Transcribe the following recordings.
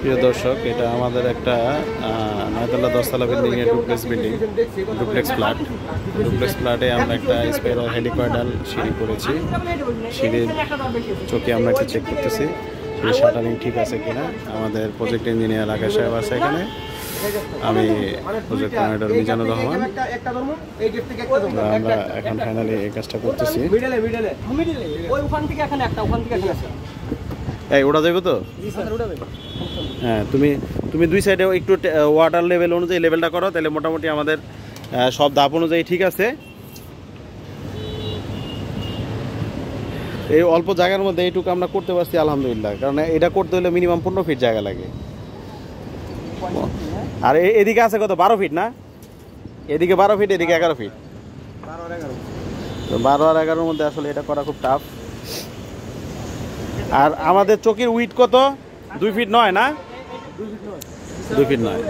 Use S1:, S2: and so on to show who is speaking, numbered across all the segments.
S1: প্রিয় দর্শক, এটা আমাদের একটা 9 10 তলা বিল্ডিং এর ডুপ্লেক্স ফ্ল্যাটে আমরা একটা স্পাইরাল হেলিকয়েডাল সিঁড়ি করেছি। সিঁড়ির চোখে আমরা একটু চেক করতেছি শাটারিং ঠিক আছে কিনা। আমাদের প্রজেক্ট ইঞ্জিনিয়ার আকাশ সাহেব আছে এখানে, আমি প্রজেক্ট ম্যানেজার মিজানুর রহমান। আমরা এখন ফাইনালি এই কাজটা করতেছি। এই ওটা যাবে তো? হ্যাঁ, তুমি দুই সাইডে একটু ওয়াটার লেভেল অনুযায়ী লেভেলটা করো, তাহলে মোটামুটি আমাদের সব ধাপ অনুযায়ী ঠিক আছে। এই অল্প জায়গার মধ্যে এইটুকু আমরা করতে পারছি আলহামদুলিল্লাহ, কারণ এটা করতে হলে মিনিমাম 15 ফিট জায়গা লাগে। আর এদিকে আছে কত? 12 ফিট না? এদিকে 12 ফিট, এদিকে 11 ফিট। 12 আর 11-র মধ্যে আসলে এটা করা খুব টাফ। আর আমাদের চকির উইড কত? 2 ফিট 9 না? 2 ফিট 9।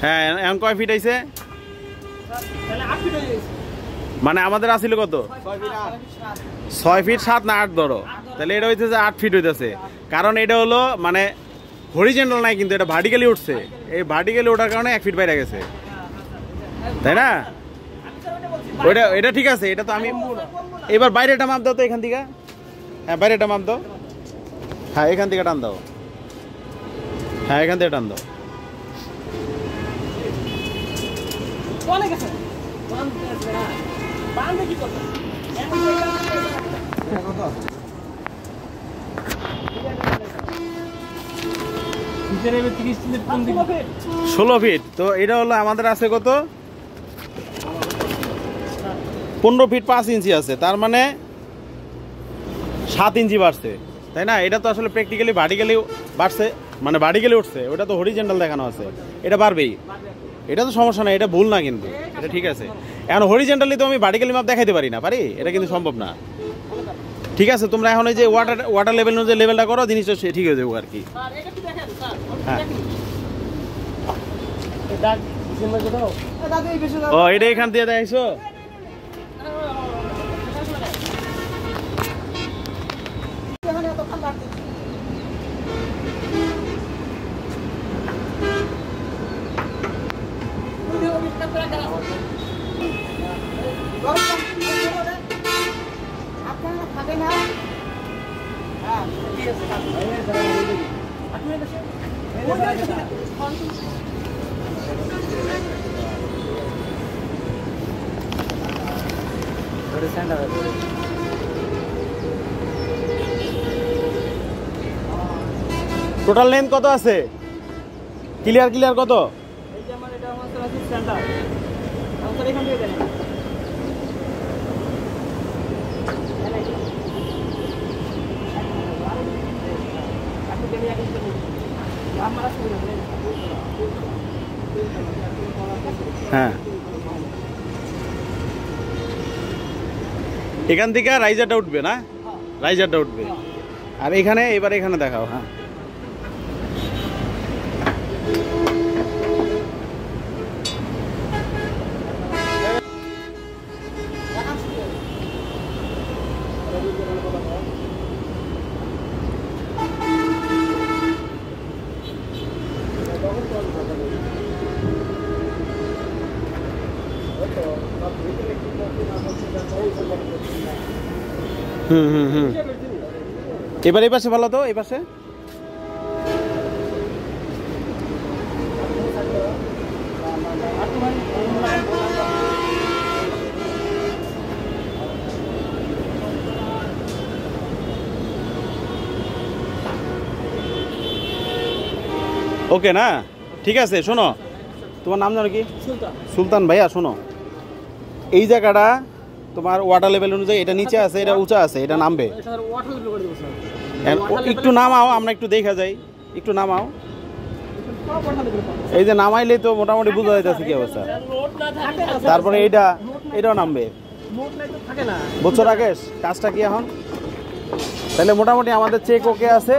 S1: হ্যাঁ, এখন কয় ফিট আইছে? মানে আমাদের আসলে কত? 6 ফিট 7 না 8 ধরো, তাহলে এটা হইতেছে 8 ফিট হইতেছে। কারণ এটা হলো মানে হরিজন্টাল নাই, কিন্তু এটা ভার্টিক্যালি উঠছে। এই ভার্টিক্যালি ওঠার কারণে 1 ফিট বাইরে গেছে, তাই না? এটা ঠিক আছে। এটা তো আমি এবার বাইরেটা মাপ দাও তো এখান থেকে। হ্যাঁ, বাইরেটা মাপ দাও। হ্যাঁ, এখান থেকে টান দাও। হ্যাঁ, এখান থেকে টান দাও। ষোলো ফিট। তো এটা হলো আমাদের আছে কত? 15 ফিট 5 ইঞ্চি আছে, তার মানে 7 ইঞ্চি বাড়ছে, তাই না? এটা তো আসলে প্র্যাকটিক্যালি ভার্টিক্যালি বাড়ছে, মানে ভার্টিক্যালি উঠছে। ওটা তো হরিজন্টাল দেখানো আছে, এটা বাড়বেই। এটা তো সমস্যা নাই, এটা ভুল না, কিন্তু এটা ঠিক আছে। এখন হরিজন্টালি তো আমি ভার্টিক্যালি মাপ দেখাইতে পারি না, পারি? এটা কিন্তু সম্ভব না। ঠিক আছে, তোমরা এখন এই যে ওয়াটার লেভেল অনুযায়ী লেভেলটা করো, জিনিসটা ঠিক হয়ে যাবে আর কি। হ্যাঁ, ও এটা এখান দিয়ে দেখাইছো? টোটাল লেন্থ কত আছে? ক্লিয়ার কত? হ্যাঁ, এখান থেকে রাইজারটা উঠবে না? রাইজারটা উঠবে। আর এখানে এবার এখানে দেখাও। হ্যাঁ, এবার এই পাশে ভালো তো, এই পাশে। ওকে না? ঠিক আছে। শোনো, তোমার নাম জানো কি? সুলতান ভাইয়া। শোনো, এই জায়গাটা তোমার ওয়াটার লেভেল অনুযায়ী এটা নিচে আছে, এটা উঁচা আছে, এটা নামবে। একটু নামাও, আমরা একটু দেখা যাই। একটু নামাও। এই যে নামাইলে তো মোটামুটি বুঝা যাইতেছে কি অবস্থা। তারপরে এটাও নামবে। বুঝছো রাকেশ কাজটা কি এখন? তাহলে মোটামুটি আমাদের চেক ওকে আছে।